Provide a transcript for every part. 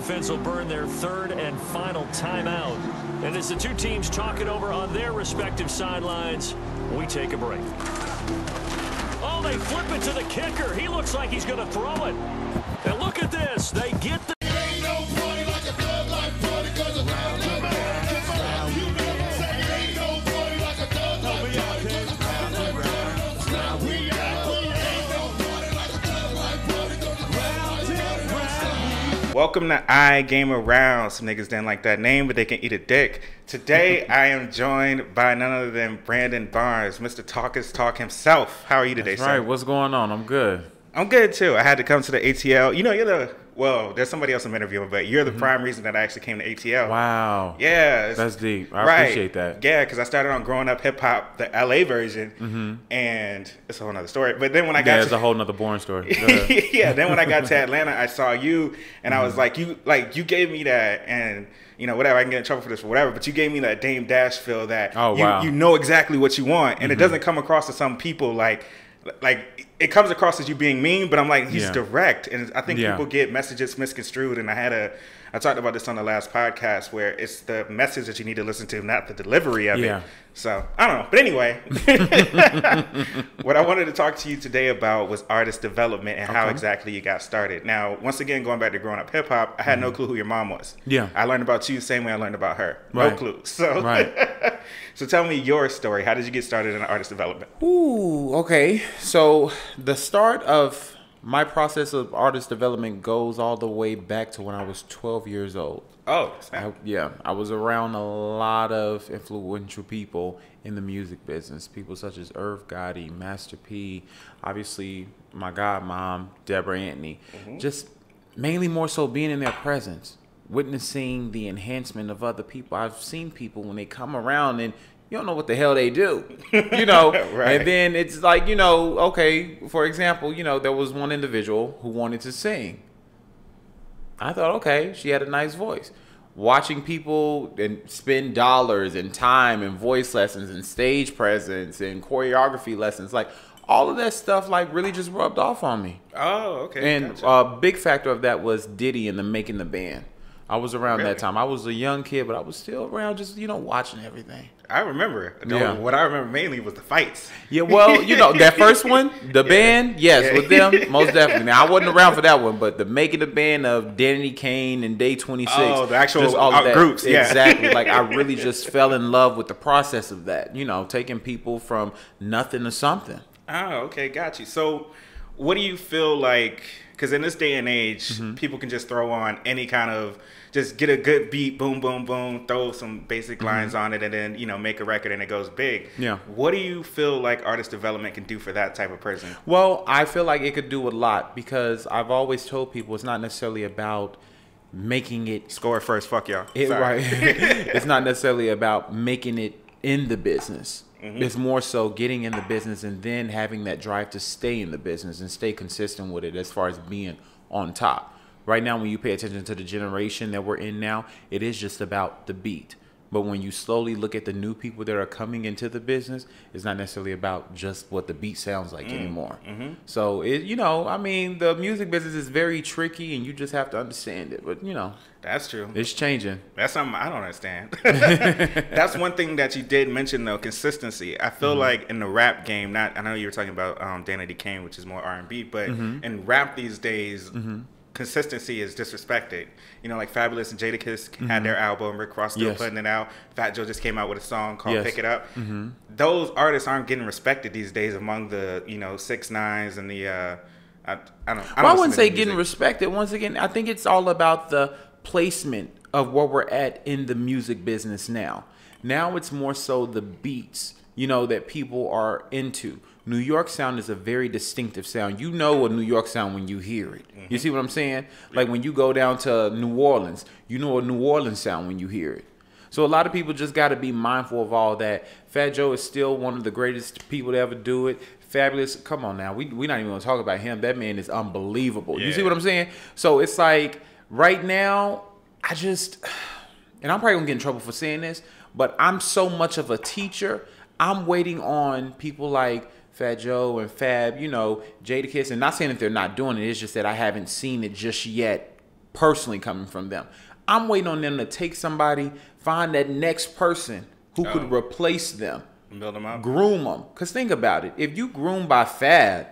defense will burn their third and final timeout. And as the two teams talk it over on their respective sidelines, we take a break. Oh, they flip it to the kicker. He looks like he's going to throw it. And look at this. They get the... Welcome to I Game Around. Some niggas didn't like that name, but they can eat a dick. Today, I am joined by none other than Brandon Barnes, Mr. Talkers Talk himself. How are you today, That's sir? right. What's going on? I'm good. I'm good, too. I had to come to the ATL. You know, you're the... Well, there's somebody else I'm interviewing, but you're the prime reason that I actually came to ATL. Wow. Yeah. That's deep. I appreciate that. Yeah, because I started on Growing Up Hip Hop, the LA version, and it's a whole nother story. But then when I got it's a whole nother boring story. yeah, then when I got to Atlanta, I saw you, and I was like, you gave me that, and you know, whatever, I can get in trouble for this or whatever, but you gave me that Dame Dash feel that you know exactly what you want, and it doesn't come across to some people like it comes across as you being mean, but I'm like, he's direct, and I think people get messages misconstrued, and I talked about this on the last podcast where it's the message that you need to listen to, not the delivery of it. So, I don't know. But anyway, what I wanted to talk to you today about was artist development and how exactly you got started. Now, once again, going back to Growing Up Hip Hop, I had no clue who your mom was. Yeah. I learned about you the same way I learned about her. No clue. So, so tell me your story. How did you get started in artist development? Ooh, okay. So the start of my process of artist development goes all the way back to when I was 12 years old. Oh, I was around a lot of influential people in the music business. People such as Irv Gotti, Master P, obviously my godmom, Deborah Anthony. Just mainly more so being in their presence, witnessing the enhancement of other people. I've seen people when they come around and you don't know what the hell they do, you know, and then it's like, you know, okay, for example, you know, there was one individual who wanted to sing. I thought, okay, she had a nice voice. Watching people and spend dollars and time and voice lessons and stage presence and choreography lessons, like all of that stuff, like really just rubbed off on me. Oh, okay. And a big factor of that was Diddy and the Making the Band. I was around that time. I was a young kid, but I was still around just, you know, watching everything. I remember. What I remember mainly was the fights. Yeah, well, you know, that first one, the band, with them, most definitely. Now, I wasn't around for that one, but the Making the Band of Danny Kane and Day 26. Oh, the actual groups. Yeah. Exactly. Like, I really just fell in love with the process of that, you know, taking people from nothing to something. Oh, okay, got you. So, what do you feel like, because in this day and age, people can just throw on any kind of, just get a good beat, boom, boom, boom, throw some basic lines on it, and then, you know, make a record and it goes big. Yeah. What do you feel like artist development can do for that type of person? Well, I feel like it could do a lot because I've always told people it's not necessarily about making it... Score first, fuck y'all. Right. It's not necessarily about making it in the business. It's more so getting in the business and then having that drive to stay in the business and stay consistent with it as far as being on top. Right now, when you pay attention to the generation that we're in now, it is just about the beat. But when you slowly look at the new people that are coming into the business, it's not necessarily about just what the beat sounds like anymore. So, you know, I mean, the music business is very tricky and you just have to understand it. But, you know. That's true. It's changing. That's something I don't understand. That's one thing that you did mention, though, consistency. I feel like in the rap game, I know you were talking about Danny Kane, which is more R&B, but in rap these days... consistency is disrespected. You know, like Fabulous and Jadakiss had their album, Rick Ross still putting it out. Fat Joe just came out with a song called Pick It Up. Those artists aren't getting respected these days among the, you know, 6ix9ines and the I wouldn't say getting respected. Once again, I think it's all about the placement of where we're at in the music business now. Now it's more so the beats, you know, that people are into. New York sound is a very distinctive sound. You know a New York sound when you hear it. You see what I'm saying? Like when you go down to New Orleans, you know a New Orleans sound when you hear it. So a lot of people just got to be mindful of all that. Fat Joe is still one of the greatest people to ever do it. Fabulous, come on now. We're not even going to talk about him. That man is unbelievable. You see what I'm saying? So it's like right now, and I'm probably going to get in trouble for saying this, but I'm so much of a teacher. I'm waiting on people like Fat Joe and Fab, you know, Jadakiss, and not saying that they're not doing it. It's just that I haven't seen it just yet personally coming from them. I'm waiting on them to take somebody, find that next person who could replace them. Build them up. Groom them. Because think about it. If you groom by Fab,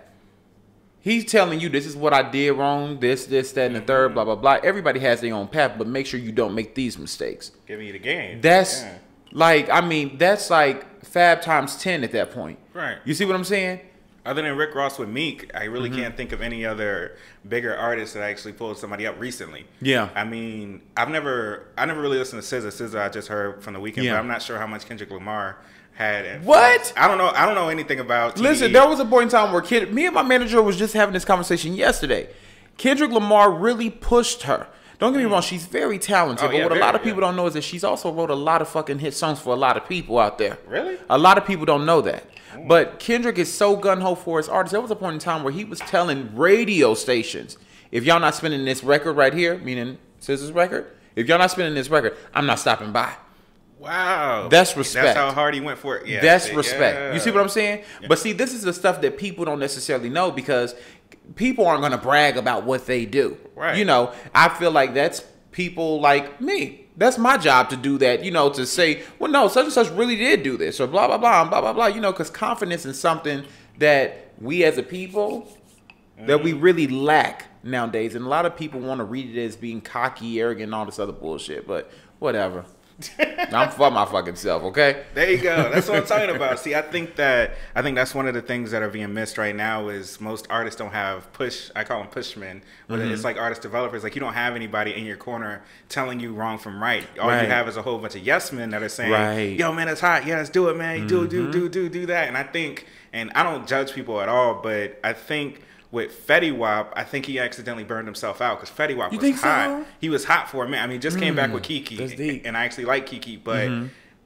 he's telling you this is what I did wrong, this, that, and the third, blah, blah, blah. Everybody has their own path, but make sure you don't make these mistakes. Giving you the game. That's that's like Fab times 10 at that point. Right. You see what I'm saying? Other than Rick Ross with Meek, I really can't think of any other bigger artists that actually pulled somebody up recently. Yeah. I mean, I never really listened to SZA. SZA I just heard from the weekend, but I'm not sure how much Kendrick Lamar had. What? I don't know anything about TDE. Listen, there was a point in time where me and my manager was just having this conversation yesterday. Kendrick Lamar really pushed her. Don't get me wrong, she's very talented, but what a lot of people don't know is that she's also wrote a lot of fucking hit songs for a lot of people out there. Really? A lot of people don't know that. But Kendrick is so gung-ho for his artists. There was a point in time where he was telling radio stations, if y'all not spinning this record right here, meaning SZA's record, if y'all not spinning this record, I'm not stopping by. Wow. That's respect. That's how hard he went for it. Yeah. That's respect. Yeah. You see what I'm saying? Yeah. But see, this is the stuff that people don't necessarily know because people aren't going to brag about what they do. Right. You know, I feel like that's people like me. That's my job to do that, you know, to say, well, no, such and such really did do this or blah, blah, blah, blah, blah, blah, you know, because confidence is something that we as a people, that we really lack nowadays. And a lot of people want to read it as being cocky, arrogant, and all this other bullshit, but whatever. I'm for my fucking self, okay? There you go. That's what I'm talking about. See, I think that's one of the things that are being missed right now is most artists don't have I call them pushmen, but it's like artist developers. Like you don't have anybody in your corner telling you wrong from right. All you have is a whole bunch of yes men that are saying, yo, man, it's hot. Yeah, let's do it, man. Do that. And I think, and I don't judge people at all, but I think with Fetty Wap, I think he accidentally burned himself out because Fetty Wap was hot. So? He was hot for a minute. I mean, he just came back with Kiki, and I actually like Kiki. But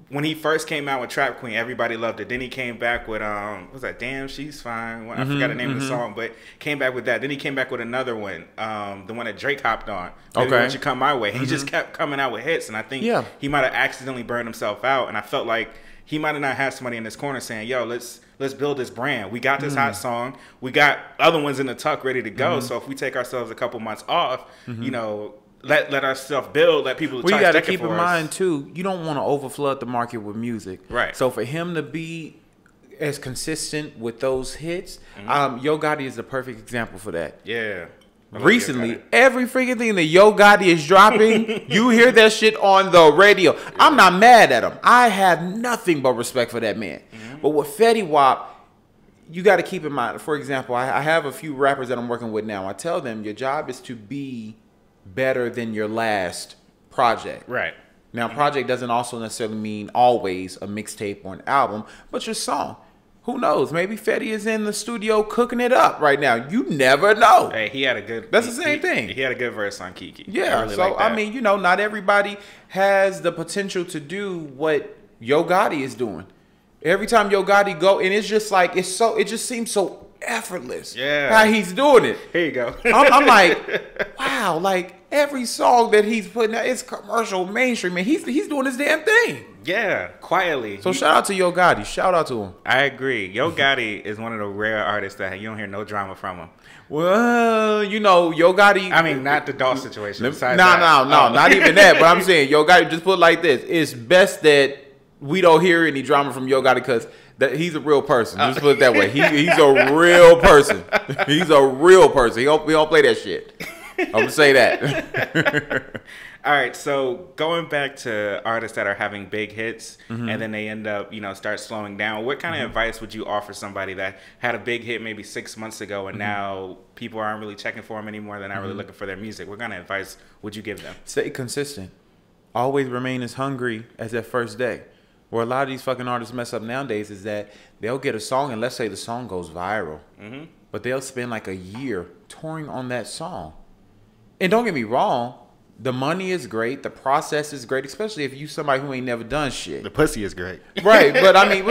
when he first came out with Trap Queen, everybody loved it. Then he came back with what was that? Damn, She's Fine. I forgot the name of the song, but came back with that. Then he came back with another one, the one that Drake hopped on. Maybe Won't You Come My Way? He just kept coming out with hits, and I think he might have accidentally burned himself out. And I felt like he might have not had somebody in his corner saying, "Yo, let's build this brand. We got this hot song. We got other ones in the tuck ready to go. So if we take ourselves a couple months off, you know, let ourselves build. Let people. Well, you got to keep in mind too. You don't want to overflood the market with music, right? So for him to be as consistent with those hits, Yo Gotti is the perfect example for that. Yeah. Recently, every freaking thing that Yo Gotti is dropping, you hear that shit on the radio. I'm not mad at him. I have nothing but respect for that man. But with Fetty Wap, you got to keep in mind, for example, I have a few rappers that I'm working with now. I tell them your job is to be better than your last project. Right. Now, project doesn't also necessarily mean always a mixtape or an album, but your song. Who knows? Maybe Fetty is in the studio cooking it up right now. You never know. Hey, he had a good... That's the same thing. He had a good verse on Kiki. Yeah, really so, I mean, you know, not everybody has the potential to do what Yo Gotti is doing. Every time Yo Gotti go, and it's just like, it just seems so effortless. Yeah. How he's doing it. Here you go. I'm like, wow, like every song that he's putting out, it's commercial, mainstream, and he's doing his damn thing. Yeah, quietly. So shout out to Yo Gotti. Shout out to him. I agree. Yo Gotti is one of the rare artists that you don't hear no drama from him. Well, you know, Yo Gotti. I mean, not the Dolph situation. No, not even that. But I'm saying, Yo Gotti, just put it like this. It's best that we don't hear any drama from Yo Gotti because he's a real person. Just put it that way. He's a real person. He's a real person. We don't play that shit. I'm going to say that. All right, so going back to artists that are having big hits and then they end up, start slowing down, what kind of advice would you offer somebody that had a big hit maybe 6 months ago and now people aren't really checking for them anymore, they're not really looking for their music? What kind of advice would you give them? Stay consistent. Always remain as hungry as that first day. Where a lot of these fucking artists mess up nowadays is that they'll get a song and let's say the song goes viral, but they'll spend like a year touring on that song. And don't get me wrong, the money is great, the process is great, especially if you somebody who ain't never done shit. The pussy is great. Right, but I mean,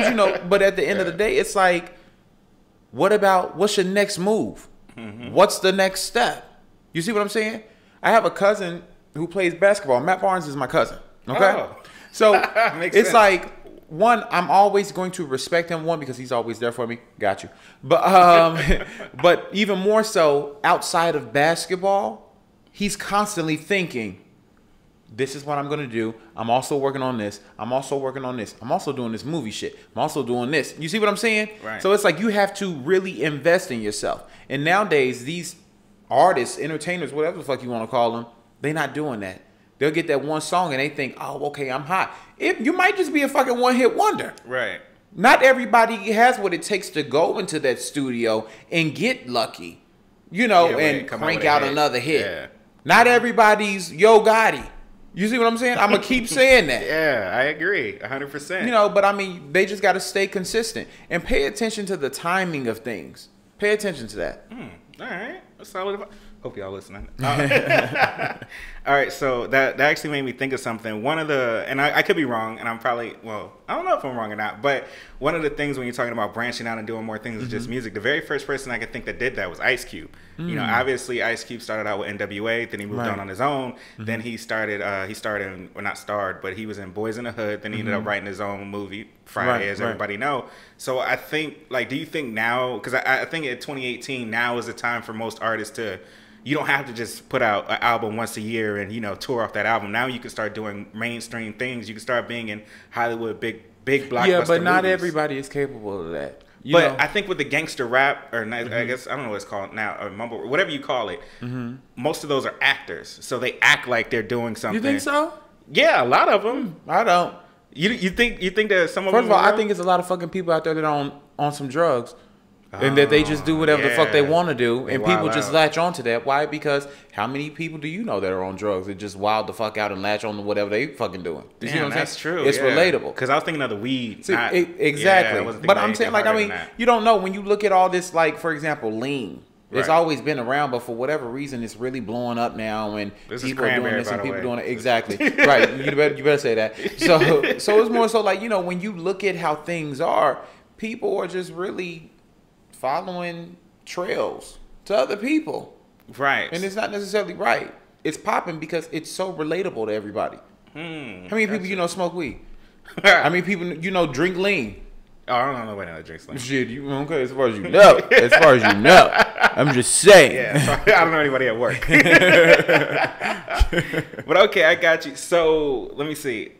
but at the end of the day, it's like, what's your next move? What's the next step? You see what I'm saying? I have a cousin who plays basketball. Matt Barnes is my cousin. Okay? Oh. So it's sense. Like, one, I'm always going to respect him, one, because he's always there for me. Got you. But but even more so, outside of basketball, he's constantly thinking, this is what I'm going to do. I'm also working on this. I'm also working on this. I'm also doing this movie shit. I'm also doing this. You see what I'm saying? Right. So it's like you have to really invest in yourself. And nowadays, these artists, entertainers, whatever the fuck you want to call them, they're not doing that. They'll get that one song and they think, oh, okay, I'm hot. You might just be a fucking one-hit wonder. Right. Not everybody has what it takes to go into that studio and get lucky, and crank out another hit. Yeah. Not everybody's Yo Gotti. You see what I'm saying? I'm going to keep saying that. Yeah, I agree. 100%. But I mean, they just got to stay consistent and pay attention to the timing of things. Pay attention to that. All right. That's solid. Hope y'all listening. All right, so that actually made me think of something. One of the, and I could be wrong, and I'm probably, I don't know if I'm wrong or not, but one of the things when you're talking about branching out and doing more things than just music, the very first person I could think that did that was Ice Cube. Obviously Ice Cube started out with NWA, then he moved on his own, then he started in, well, not starred, but he was in Boys in the Hood, then he ended up writing his own movie, Friday, as everybody know. So I think, do you think now, because I think in 2018, now is the time for most artists to, you don't have to just put out an album once a year and, tour off that album. Now you can start doing mainstream things. You can start being in Hollywood, big blockbuster Yeah, but not movies. Everybody is capable of that. But I think with the gangster rap, or I guess, I don't know what it's called now, or mumble, whatever you call it, most of those are actors. So they act like they're doing something. You think so? Yeah, a lot of them. I don't. You think that some of them... First of all, I think it's a lot of fucking people out there that are on some drugs. And that they just do whatever the fuck they want to do. And people just latch on to that. Why? Because how many people do you know that are on drugs that just wild the fuck out and latch on to whatever they fucking doing? You see what I'm saying? That's true. It's relatable. Because I was thinking of the weed. See, exactly. But I'm saying, you don't know. When you look at all this, for example, lean. It's always been around, but for whatever reason, it's really blowing up now. And people are doing this and people doing it. Exactly. Right. You better say that. So it's more so when you look at how things are, people are just really following trails to other people. Right. And it's not necessarily right. It's popping because it's so relatable to everybody. How many people smoke weed? How many people drink lean? Oh, I don't know nobody that drinks lean. Shit, okay, as far as you know. As far as you know. I'm just saying. Yeah, I don't know anybody at work. But okay, I got you. So let me see.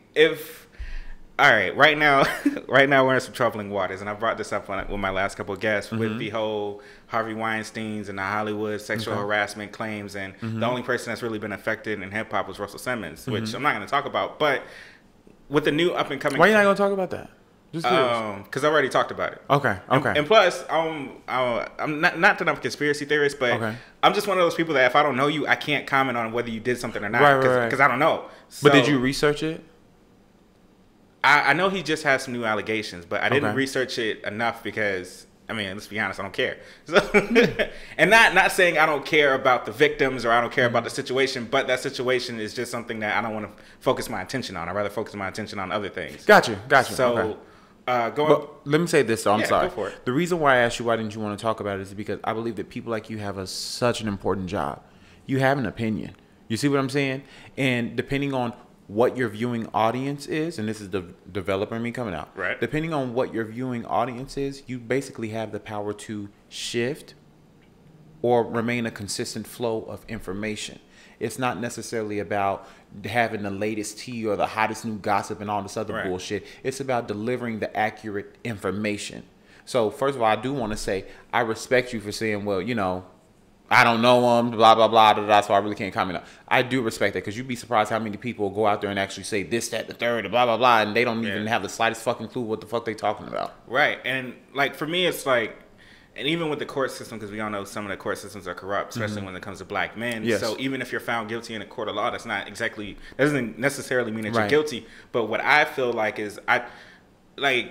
All right, right now we're in some troubling waters, and I brought this up with my last couple of guests with the whole Harvey Weinstein's and the Hollywood sexual harassment claims, and the only person that's really been affected in hip hop was Russell Simmons, which I'm not going to talk about. But with the new up and coming, why are you not going to talk about that? Just because I already talked about it. Okay. And plus, I'm not that I'm a conspiracy theorist, but I'm just one of those people that if I don't know you, I can't comment on whether you did something or not because I don't know. So, but did you research it? I know he just has some new allegations, but I didn't research it enough because, let's be honest, I don't care. So, and not saying I don't care about the victims or I don't care about the situation, but that situation is just something that I don't want to focus my attention on. I'd rather focus my attention on other things. Gotcha. So, let me say this, though. I'm sorry. Go for it. The reason why I asked you why didn't you want to talk about it is because I believe that people like you have such an important job. You have an opinion. You see what I'm saying? And depending on what your viewing audience is, and this is the developer and me coming out. Right. Depending on what your viewing audience is, you basically have the power to shift or remain a consistent flow of information. It's not necessarily about having the latest tea or the hottest new gossip and all this other bullshit. It's about delivering the accurate information. So first of all, I do want to say I respect you for saying, well, I don't know him, blah, blah, blah, blah, blah, so I really can't comment on. I do respect that because you'd be surprised how many people go out there and actually say this, that, the third, blah, blah, blah, and they don't even have the slightest fucking clue what the fuck they talking about. Right. And, for me, it's and even with the court system, because we all know some of the court systems are corrupt, especially when it comes to black men. Yes. So even if you're found guilty in a court of law, doesn't necessarily mean that you're guilty. But what I feel like is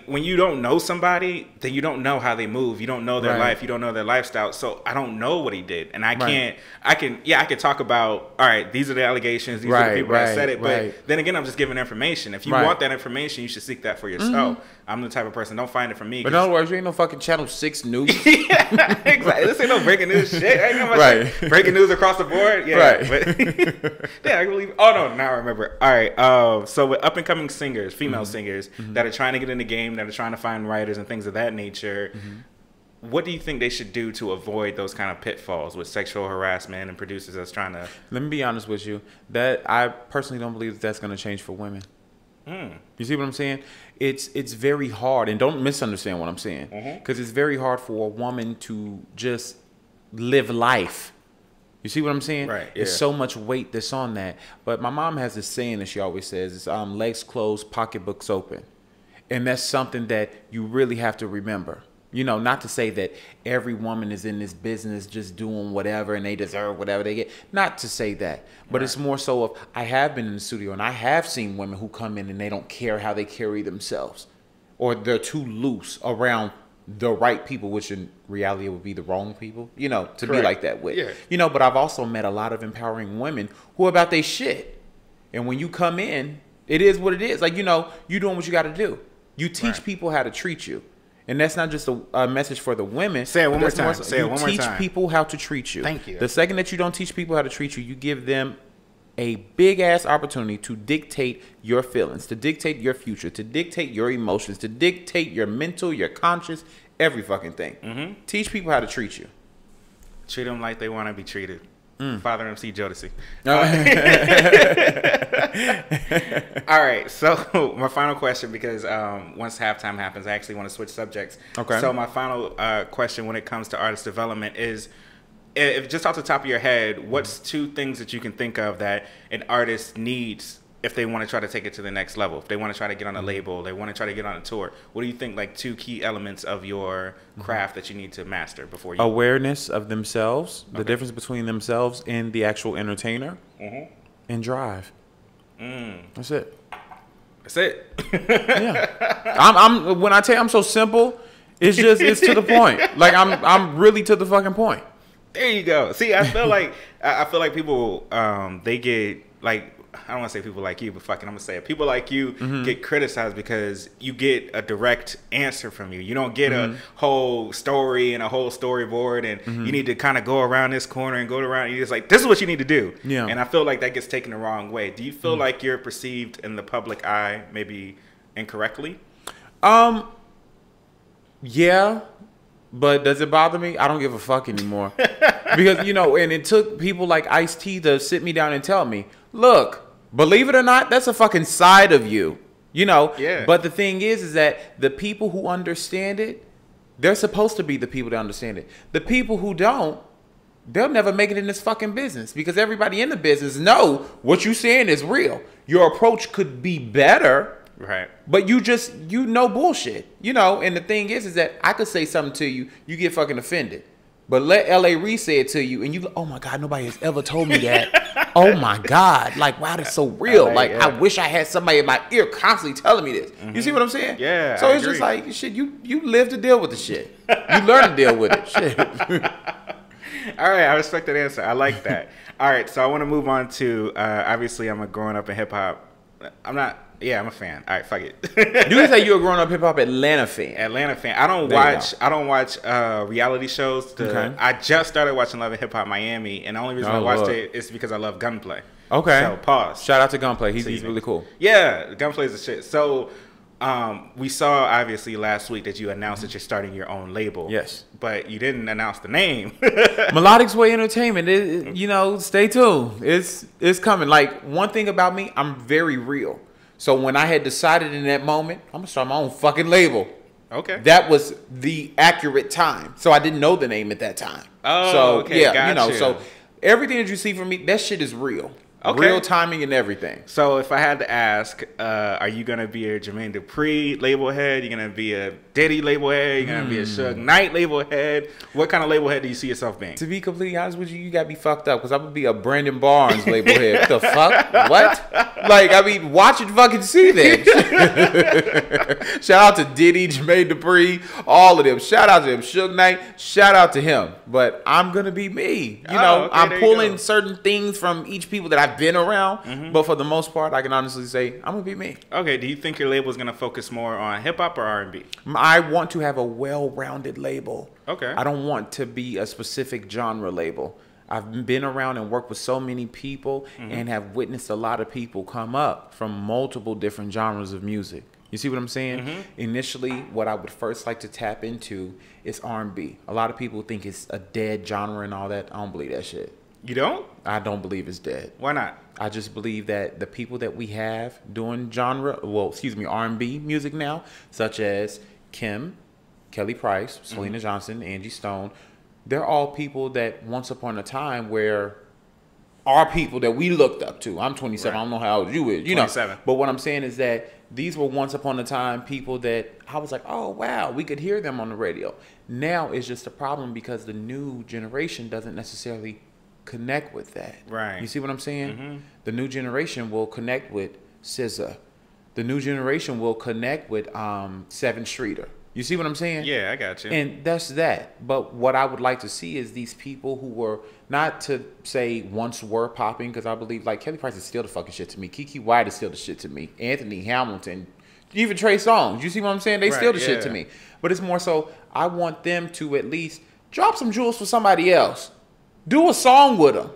when you don't know somebody, then you don't know how they move. You don't know their life. You don't know their lifestyle. So I don't know what he did. And I can talk about, all right, these are the allegations. These are the people that said it. But then again, I'm just giving information. If you want that information, you should seek that for yourself. I'm the type of person, don't find it from me. But in other words, you ain't no fucking Channel 6 news. Yeah, exactly. This ain't no breaking news shit. Ain't no much breaking news across the board. Yeah, but yeah, I believe. Oh no, now I remember. All right. So with up and coming singers, female singers that are trying to get in the game, that are trying to find writers and things of that nature. what do you think they should do to avoid those kind of pitfalls with sexual harassment and producers that's trying to? Let me be honest with you. That I personally don't believe that's going to change for women. You see what I'm saying? It's very hard, and don't misunderstand what I'm saying, because it's very hard for a woman to just live life. You see what I'm saying? Right. Yeah. It's so much weight that's on that. But my mom has this saying that she always says, it's legs closed, pocketbooks open. And that's something that you really have to remember. You know, not to say that every woman is in this business just doing whatever and they deserve whatever they get. Not to say that. But it's more so of, I have been in the studio and I have seen women who come in and they don't care how they carry themselves. Or they're too loose around the right people, which in reality would be the wrong people, you know, to be like that with. Yeah. You know, but I've also met a lot of empowering women who are about their shit. And when you come in, it is what it is. Like, you know, you doing what you got to do. You teach people how to treat you. And that's not just a message for the women. Say it one more time. Say it one more time. You teach people how to treat you. Thank you. The second that you don't teach people how to treat you, you give them a big-ass opportunity to dictate your feelings, to dictate your future, to dictate your emotions, to dictate your mental, your conscious, every fucking thing. Teach people how to treat you. Treat them like they want to be treated. Father MC Jodeci. All right, so my final question, because once halftime happens, I actually want to switch subjects. Okay. So my final question when it comes to artist development is, if just off the top of your head, what's 2 things that you can think of that an artist needs if they want to try to take it to the next level? If they want to try to get on a label, they want to try to get on a tour, what do you think, like 2 key elements of your craft that you need to master before you? Awareness of themselves, the difference between themselves and the actual entertainer, and drive. That's it. That's it. Yeah. I'm when I tell you I'm so simple, it's to the point. Like I'm really to the fucking point. There you go. See, I feel like people they get like, I don't want to say people like you, but fucking I'm gonna say it. People like you get criticized because you get a direct answer from you. You don't get a whole story and a whole storyboard, and you need to kind of go around this corner and go around. And you're just like, this is what you need to do. Yeah. And I feel like that gets taken the wrong way. Do you feel like you're perceived in the public eye maybe incorrectly? Yeah. But does it bother me? I don't give a fuck anymore. Because, you know, and it took people like Ice-T to sit me down and tell me, look, believe it or not, that's a fucking side of you. You know? Yeah. But the thing is that the people who understand it, they're supposed to be the people that understand it. The people who don't, they'll never make it in this fucking business, because everybody in the business know what you're saying is real. Your approach could be better. Right. But you know bullshit. You know, and the thing is that I could say something to you, you get fucking offended. But let L.A. Reid say it to you, and you go, oh my God, nobody has ever told me that. Oh my God. Like, wow, that's so real. LA, like, yeah. I wish I had somebody in my ear constantly telling me this. You see what I'm saying? Yeah. So it's just like, shit, you live to deal with the shit. You learn to deal with it. Shit. All right, I respect that answer. I like that. All right, so I want to move on to, obviously I'm a growing up in hip hop. I'm a fan. All right, fuck it. You can say you're a grown up hip hop Atlanta fan. Atlanta fan. I don't watch reality shows. Okay. I just started watching Love and Hip Hop Miami, and the only reason I watched it is because I love Gunplay. Okay. So pause. Shout out to Gunplay. He's really cool. Yeah, Gunplay is the shit. So we saw obviously last week that you announced that you're starting your own label. Yes. But you didn't announce the name. Melodic Sway Entertainment. You know, stay tuned. It's coming. Like, one thing about me, I'm very real. So when I had decided in that moment, I'm gonna start my own fucking label. Okay. That was the accurate time. So I didn't know the name at that time. Oh, so, okay. Yeah, gotcha. you know, so everything that you see from me, that shit is real. Okay. Real timing and everything. So if I had to ask, are you going to be a Jermaine Dupri label head? You're going to be a Diddy label head? You're going to be a Suge Knight label head? What kind of label head do you see yourself being? To be completely honest with you, you got to be fucked up, because I'm going to be a Brandon Barnes label head. What the fuck? What? Like, I mean, watch it fucking see that. Shout out to Diddy, Jermaine Dupri, all of them. Shout out to him. Suge Knight, shout out to him. But I'm going to be me. You know, okay, I'm pulling certain things from each people that I've been around, but for the most part, I can honestly say I'm gonna be me. Okay, do you think your label is gonna focus more on hip hop or R&B? I want to have a well-rounded label. Okay. I don't want to be a specific genre label. I've been around and worked with so many people and have witnessed a lot of people come up from multiple different genres of music. You see what I'm saying? Initially, what I would first like to tap into is R&B. A lot of people think it's a dead genre and all that. I don't believe that shit. You don't? I don't believe it's dead. Why not? I just believe that the people that we have doing R&B music now, such as Kim, Kelly Price, Selena Johnson, Angie Stone, they're all people that once upon a time where are people that we looked up to. I'm 27. Right. I don't know how old you is. 27. But what I'm saying is that these were once upon a time people that I was like, oh, wow, we could hear them on the radio. Now it's just a problem because the new generation doesn't necessarily connect with that. Right. You see what I'm saying? The new generation will connect with SZA. The new generation will connect with Seven Streeter. You see what I'm saying? Yeah, I got you. And that's that. But what I would like to see is these people who were, not to say once were popping, because I believe like Kelly Price is still the fucking shit to me. Kiki White is still the shit to me. Anthony Hamilton, even Trey Songz. You see what I'm saying? They still the shit to me. But it's more so I want them to at least drop some jewels for somebody else. Do a song with them.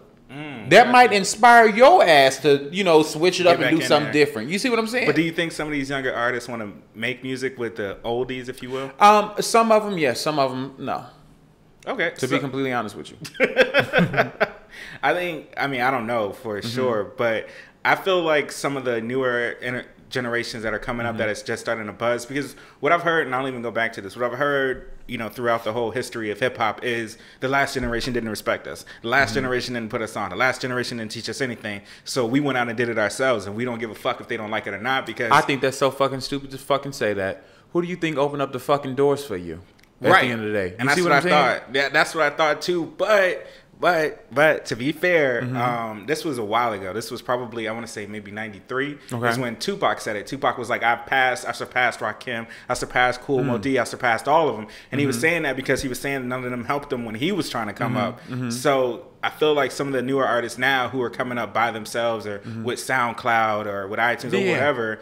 That might inspire your ass to, switch it up and do something different. You see what I'm saying? But do you think some of these younger artists want to make music with the oldies, if you will? Some of them, yes. Some of them, no. Okay. To be completely honest with you. I don't know for sure, but I feel like some of the newer generations that are coming up that is just starting to buzz, because what I've heard, and I'll even go back to this, what I've heard, throughout the whole history of hip hop is the last generation didn't respect us. The last generation didn't put us on. The last generation didn't teach us anything. So we went out and did it ourselves, and we don't give a fuck if they don't like it or not, because I think that's so fucking stupid to fucking say that. Who do you think opened up the fucking doors for you at the end of the day? And that's what I thought. Yeah, that's what I thought too. But to be fair, this was a while ago. This was probably, I want to say maybe 93. Okay. Is when Tupac said it. Tupac was like, I surpassed Rakim, I surpassed Kool Moe Dee, I surpassed all of them. And he was saying that because he was saying none of them helped him when he was trying to come up. So I feel like some of the newer artists now who are coming up by themselves or with SoundCloud or with iTunes or whatever,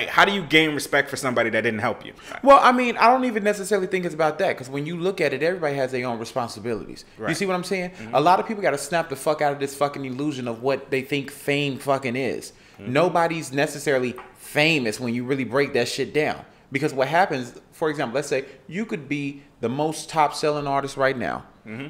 how do you gain respect for somebody that didn't help you? Well, I don't even necessarily think it's about that, because when you look at it, everybody has their own responsibilities. Right. You see what I'm saying? A lot of people got to snap the fuck out of this fucking illusion of what they think fame fucking is. Nobody's necessarily famous when you really break that shit down. Because what happens, for example, let's say you could be the most top selling artist right now,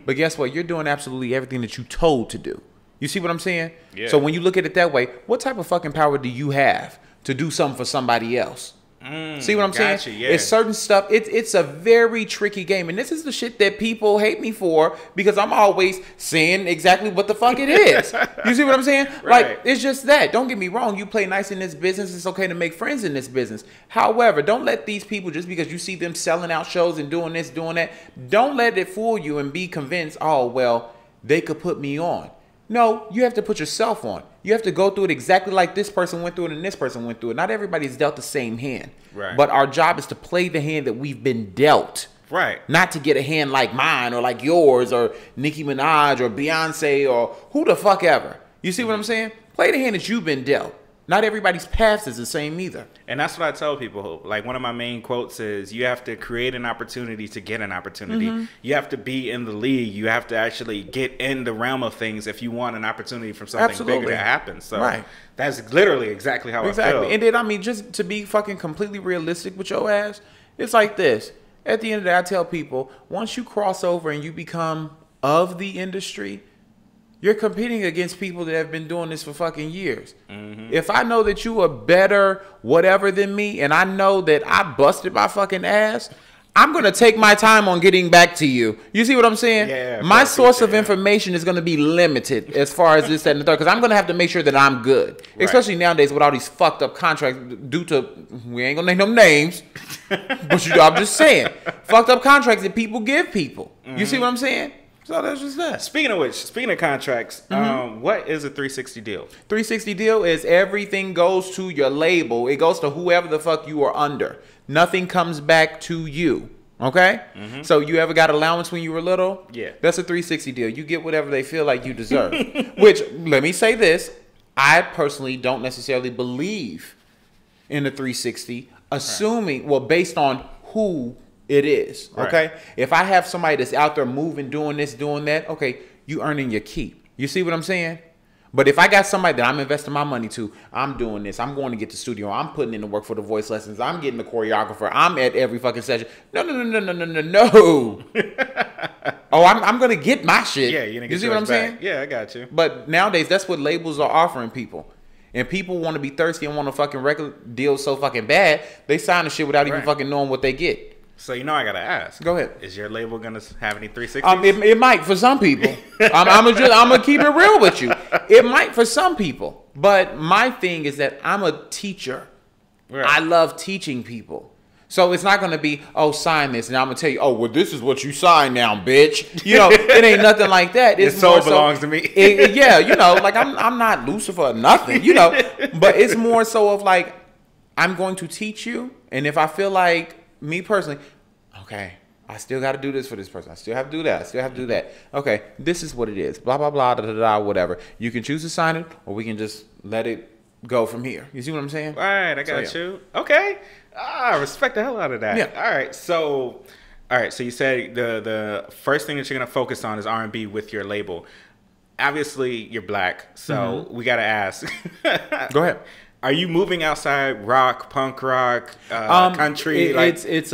but guess what? You're doing absolutely everything that you told to do. You see what I'm saying? Yeah. So when you look at it that way, what type of fucking power do you have to do something for somebody else? See what I'm saying? Yeah. It's certain stuff. It's a very tricky game. And this is the shit that people hate me for, because I'm always saying exactly what the fuck it is. You see what I'm saying? Right. Like, it's just that. Don't get me wrong. You play nice in this business. It's okay to make friends in this business. However, don't let these people, just because you see them selling out shows and doing this, doing that, don't let it fool you and be convinced, oh, well, they could put me on. No, you have to put yourself on. You have to go through it exactly like this person went through it and this person went through it. Not everybody's dealt the same hand. Right. But our job is to play the hand that we've been dealt. Right. Not to get a hand like mine or like yours or Nicki Minaj or Beyonce or who the fuck ever. You see what I'm saying? Play the hand that you've been dealt. Not everybody's path is the same either. And that's what I tell people. Like, one of my main quotes is, you have to create an opportunity to get an opportunity. You have to be in the league. You have to actually get in the realm of things if you want an opportunity from something bigger to happen. So that's literally exactly how I feel. And then, just to be fucking completely realistic with your ass, it's like this. At the end of the day, I tell people, once you cross over and you become of the industry, you're competing against people that have been doing this for fucking years. If I know that you are better whatever than me, and I know that I busted my fucking ass, I'm going to take my time on getting back to you. You see what I'm saying? Yeah. My source of information is going to be limited as far as this, that, and the third, because I'm going to have to make sure that I'm good. Right. Especially nowadays with all these fucked up contracts due to, we ain't going to name them names, but I'm just saying, fucked up contracts that people give people. You see what I'm saying? So that's just that. Speaking of contracts, what is a 360 deal? 360 deal is everything goes to your label. It goes to whoever the fuck you are under. Nothing comes back to you. Okay? So you ever got allowance when you were little? Yeah. That's a 360 deal. You get whatever they feel like you deserve. Which, let me say this, I personally don't necessarily believe in the 360, assuming, based on who it is, okay? Right. If I have somebody that's out there moving, doing this, doing that, okay, you earning your keep. You see what I'm saying? But if I got somebody that I'm investing my money to, I'm doing this. I'm going to get the studio. I'm putting in the work for the voice lessons. I'm getting the choreographer. I'm at every fucking session. No. Oh, I'm going to get my shit. Yeah, you're going to get you see what I'm saying? Yeah, I got you. But nowadays, that's what labels are offering people. And people want to be thirsty and want a fucking record deal so fucking bad, they sign the shit without even fucking knowing what they get. So I gotta ask. Go ahead. Is your label gonna have any 360s? It might for some people. I'm gonna keep it real with you. It might for some people, but my thing is that I'm a teacher. Right. I love teaching people. So it's not gonna be, oh, sign this, and I'm gonna tell you, oh, well, this is what you sign now, bitch. You know, it ain't nothing like that. It soul belongs to me. Yeah, you know, like I'm not Lucifer or nothing, you know, but it's more so of like, I'm going to teach you, and if I feel like, me personally, okay, I still got to do this for this person. I still have to do that. I still have to do that. Okay, this is what it is. Blah, blah, blah, da, da, da, whatever. You can choose to sign it, or we can just let it go from here. You see what I'm saying? Right, I got you. Okay. I respect the hell out of that. Yeah. All right, so you said the first thing that you're going to focus on is R&B with your label. Obviously, you're black, so we got to ask. Go ahead. Are you moving outside rock, punk rock, country? It's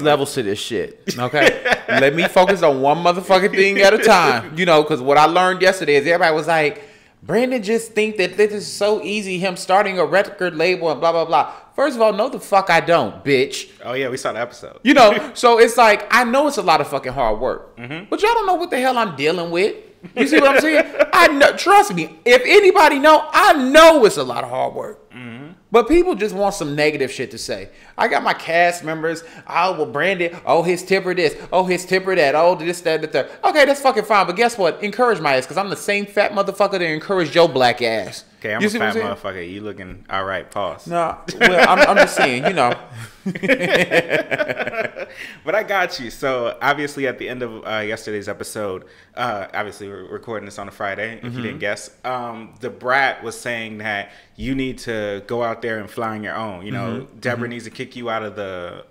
levels to this shit. Okay, let me focus on one motherfucking thing at a time. You know, because what I learned yesterday is everybody was like, Brandon just think that this is so easy, him starting a record label and blah, blah, blah. First of all, no the fuck I don't, bitch. Oh, yeah, we saw the episode. You know, so it's like, I know it's a lot of fucking hard work. But y'all don't know what the hell I'm dealing with. You see what I'm saying? I know, trust me, if anybody know, I know it's a lot of hard work. But people just want some negative shit to say. I got my cast members, oh, well, Brandon, oh, his tipper this, oh, his tipper that, oh, this, that, the third. Okay, that's fucking fine, but guess what? Encourage my ass, because I'm the same fat motherfucker that encouraged your black ass. Okay, I'm a fat motherfucker. You looking all right, pause. No, well, I'm just saying, you know. But I got you. So obviously at the end of yesterday's episode, obviously we're recording this on a Friday, if you didn't guess, the Brat was saying that you need to go out there and fly on your own. You know, Deborah needs to kick you out of the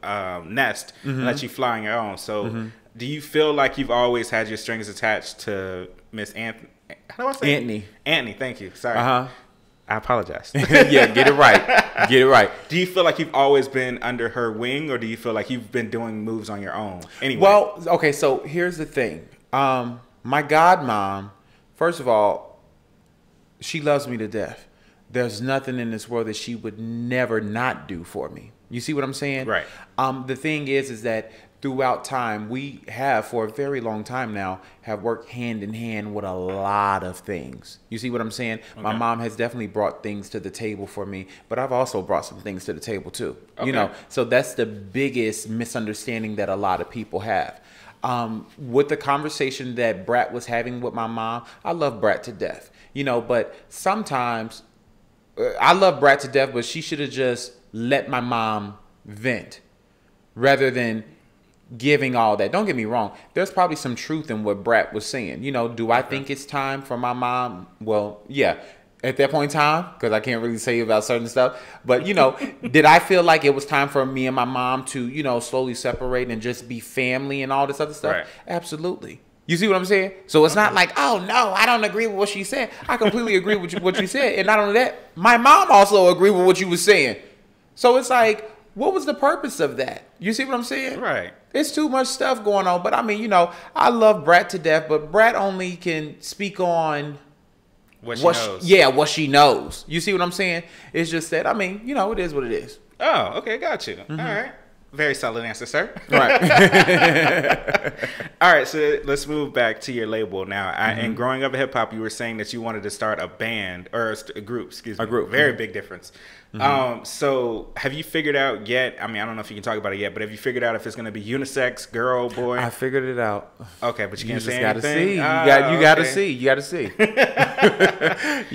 nest and let you fly on your own. So do you feel like you've always had your strings attached to Miss Anthony? How do I say Anthony. Anthony, thank you. Sorry. I apologize. Yeah, get it right. Get it right. Do you feel like you've always been under her wing, or do you feel like you've been doing moves on your own? Anyway. Well, okay, so here's the thing. My godmom, first of all, she loves me to death. There's nothing in this world that she would never not do for me. You see what I'm saying? Right. The thing is that throughout time, we have, for a very long time now, have worked hand in hand with a lot of things. You see what I'm saying? Okay. My mom has definitely brought things to the table for me, but I've also brought some things to the table too. Okay. You know, so that's the biggest misunderstanding that a lot of people have. With the conversation that Brat was having with my mom, I love Brat to death. You know, but sometimes I love Brat to death, but she should have just let my mom vent rather than giving all that. Don't get me wrong. There's probably some truth in what Brat was saying. You know, do I think it's time for my mom? Well, yeah. At that point in time, because I can't really say about certain stuff. But, you know, did I feel like it was time for me and my mom to, you know, slowly separate and just be family and all this other stuff? Right. Absolutely. You see what I'm saying? So it's not like, oh, no, I don't agree with what she said. I completely agree with what you said. And not only that, my mom also agreed with what you were saying. So it's like, what was the purpose of that? You see what I'm saying? Right. It's too much stuff going on. But, I mean, you know, I love Brat to death, but Brat only can speak on what she knows. What she knows. You see what I'm saying? It's just that, I mean, you know, it is what it is. Oh, okay, got you. All right. Very solid answer, sir. Right. All right, so let's move back to your label now. And growing up in hip hop, you were saying that you wanted to start a band or a group. Excuse me. A group. Very big difference. So have you figured out yet? I mean, I don't know if you can talk about it yet, but have you figured out if it's going to be unisex, girl, boy? I figured it out. Okay, but you can't say anything. See. You got to see. You got to see.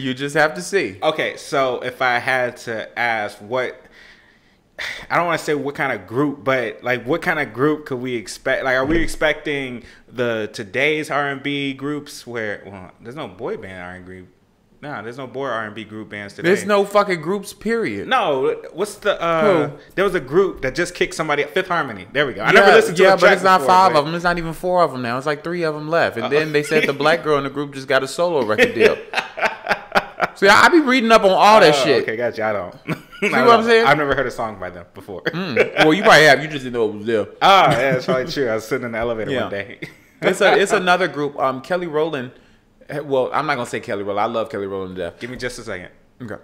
You just have to see. Okay, so if I had to ask what. I don't want to say what kind of group, but like what kind of group could we expect? Like, are we expecting today's R&B groups where, well, there's no boy band R&B. Nah, there's no boy R&B group bands today. There's no fucking groups, period. No, what's the, there was a group that just kicked somebody, Fifth Harmony. There we go. I never listened to a track but it's not before, five of them. It's not even four of them now. It's like three of them left. And then they said the black girl in the group just got a solo record deal. See, I be reading up on all that shit. Okay, gotcha. I don't. See what I'm saying? I've never heard a song by them before. Well, you probably have. You just didn't know it was there. Yeah, that's probably true. I was sitting in the elevator one day. It's another group. Kelly Rowland. Well, I'm not gonna say Kelly Rowland. I love Kelly Rowland to death. Give me just a second. Okay.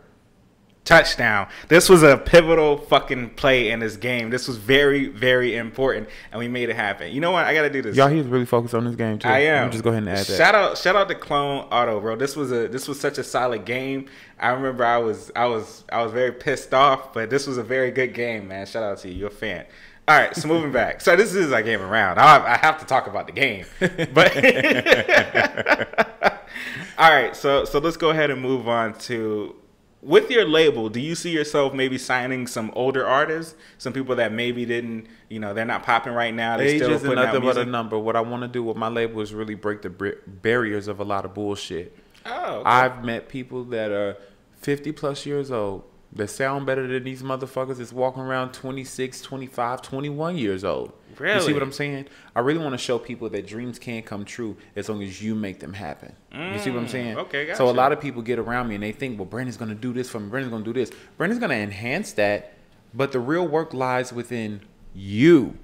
Touchdown. This was a pivotal fucking play in this game. This was very, very important, and we made it happen. You know what? I got to do this. Y'all, he's really focused on this game, too. I am. I'm just go ahead and add that. Shout out to Clone Auto, bro. This was such a solid game. I remember I was very pissed off, but this was a very good game, man. Shout out to you. You're a fan. All right, so moving back. So this is our game around. I have to talk about the game. But all right, so let's go ahead and move on to, with your label, do you see yourself maybe signing some older artists, some people that maybe didn't, they're not popping right now? Age is nothing but a number. What I want to do with my label is really break the barriers of a lot of bullshit. Oh, okay. I've met people that are 50 plus years old that sound better than these motherfuckers that's walking around 26, 25, 21 years old. Really? You see what I'm saying? I really want to show people that dreams can come true as long as you make them happen. You see what I'm saying? Okay, gotcha. So a lot of people get around me and they think, well, Brandon's going to do this for me. Brandon's going to do this. Brandon's going to enhance that, but the real work lies within you.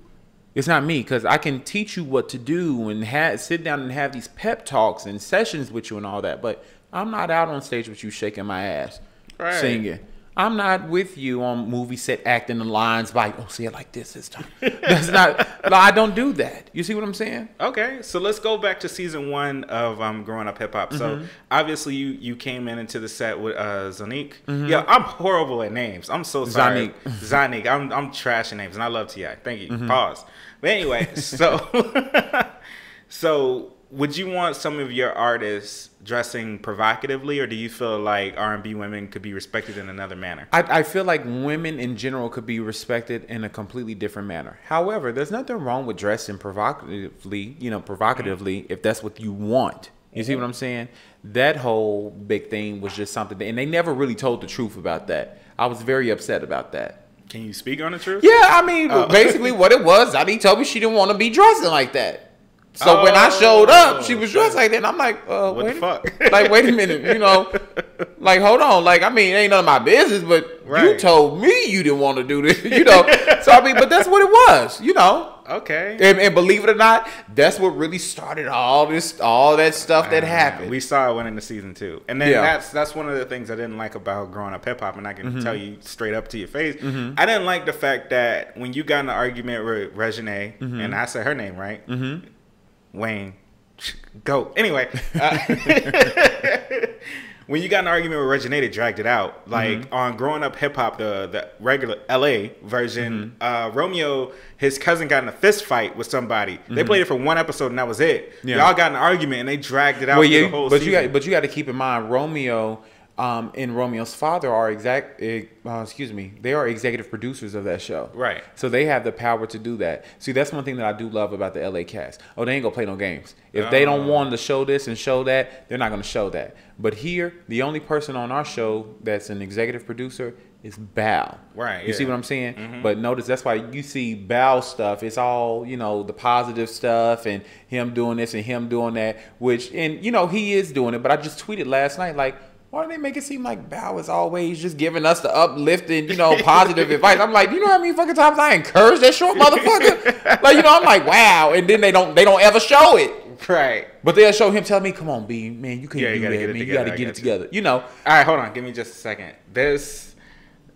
It's not me, because I can teach you what to do and sit down and have these pep talks and sessions with you and all that, but I'm not out on stage with you shaking my ass, singing. I'm not with you on movie set acting the lines by, say it like this time. That's not, I don't do that. You see what I'm saying? Okay, so let's go back to season 1 of Growing Up Hip Hop. So obviously you came into the set with Zonique. Yeah, I'm horrible at names. I'm so sorry. Zonique. I'm trash at names, and I love T.I. Thank you. Pause. But anyway, so would you want some of your artists dressing provocatively, or do you feel like R&B women could be respected in another manner? I feel like women in general could be respected in a completely different manner. However, there's nothing wrong with dressing provocatively, if that's what you want. You see what I'm saying? That whole big thing was just something, and they never really told the truth about that. I was very upset about that. Can you speak on the truth? Yeah, I mean, basically what it was, Zani told me she didn't want to be dressing like that. So when I showed up, she was dressed like that, and I'm like, what the fuck? Like, wait a minute, like, hold on. Like, I mean, it ain't none of my business, but you told me you didn't want to do this, So, I mean, but that's what it was, Okay. And believe it or not, that's what really started all that stuff that happened. We saw it went into season 2. And then that's one of the things I didn't like about Growing Up Hip Hop, and I can tell you straight up to your face. I didn't like the fact that when you got in an argument with Reginae, and I said her name right, Wayne, go. Anyway, when you got in an argument with Reginae, they dragged it out. Like on Growing Up Hip Hop, the regular LA version, Romeo, his cousin got in a fist fight with somebody. They played it for 1 episode and that was it. Y'all got in an argument and they dragged it out for the whole season. But you got to keep in mind, Romeo and Romeo's father are they are executive producers of that show. Right. So they have the power to do that. See, that's one thing that I do love about the LA cast. Oh, they ain't gonna play no games. If they don't want to show this and show that, they're not gonna show that. But here, the only person on our show that's an executive producer is Bao. Right. You see what I'm saying? But notice that's why you see Bao stuff. It's all, the positive stuff and him doing this and him doing that, and he is doing it. But I just tweeted last night, like, why do they make it seem like Bao is always just giving us the uplifting, positive advice? I'm like, how many fucking times I encourage that short motherfucker? Like, I'm like, wow. And then they don't ever show it. Right. But they'll show him, tell me, come on, B, man, you can't do that, man. You got to get it together. All right, hold on. Give me just a second. This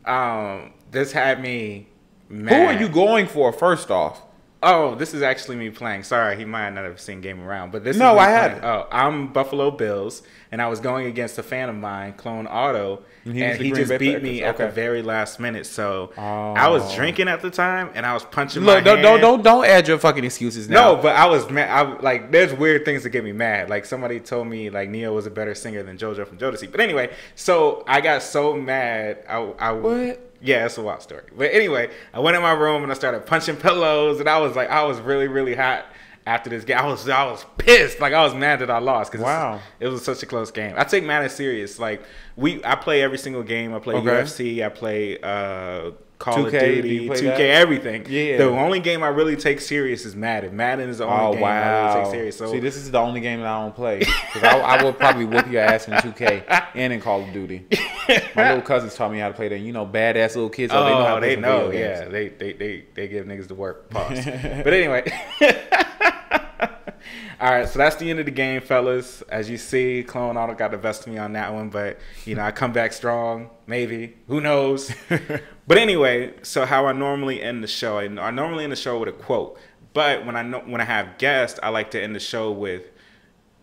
had me mad. Who are you going for, first off? Oh, this is actually me playing. Sorry, he might not have seen Game Around, but this. No, I haven't. Oh, I'm Buffalo Bills, and I was going against a fan of mine, Clone Auto, and he just beat me at the very last minute. So I was drinking at the time, and I was punching my hand. Don't add your fucking excuses now. No, but I was mad. There's weird things that get me mad. Like somebody told me like Neo was a better singer than JoJo from Jodeci. But anyway, so I got so mad. What? Yeah, it's a wild story. But anyway, I went in my room and I started punching pillows, and I was really, really hot after this game. I was pissed. Like I was mad that I lost because it was such a close game. I take madness serious. Like I play every single game. I play UFC. I play Call 2K, of Duty, 2K, everything. Yeah. The only game I really take serious is Madden. Madden is the only game I really take serious. So see, this is the only game that I don't play. Because I will probably whoop your ass in 2K and in Call of Duty. My little cousins taught me how to play that. You know, badass little kids. Oh, they know how to play video games. Yeah, they give niggas the work. Pause. But anyway. All right, so that's the end of the game, fellas. As you see, Clone Auto got the best of me on that one, but I come back strong. Maybe, who knows? But anyway, so how I normally end the show, I normally end the show with a quote. But when I have guests, I like to end the show with,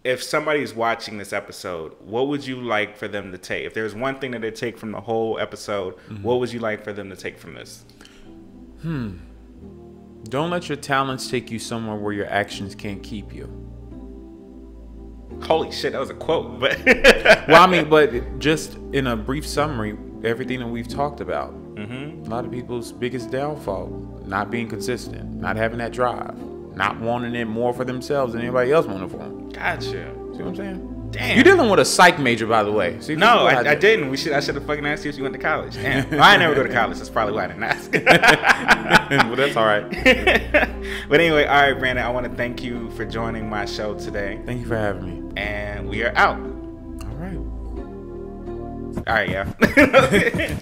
if somebody's watching this episode, what would you like for them to take? If there's one thing that they take from the whole episode, what would you like for them to take from this? Don't let your talents take you somewhere where your actions can't keep you. Holy shit, that was a quote. But well, I mean, but just in a brief summary, everything that we've talked about. A lot of people's biggest downfall, not being consistent, not having that drive, not wanting it more for themselves than anybody else wanted for them. Gotcha. See what I'm saying? Damn. You're dealing with a psych major, by the way. See, no, I didn't. I should have fucking asked you if you went to college. Damn. Well, I never go to college. That's probably why I didn't ask. Well, that's all right. But anyway, all right, Brandon, I want to thank you for joining my show today. Thank you for having me. And we are out. All right. All right, yeah.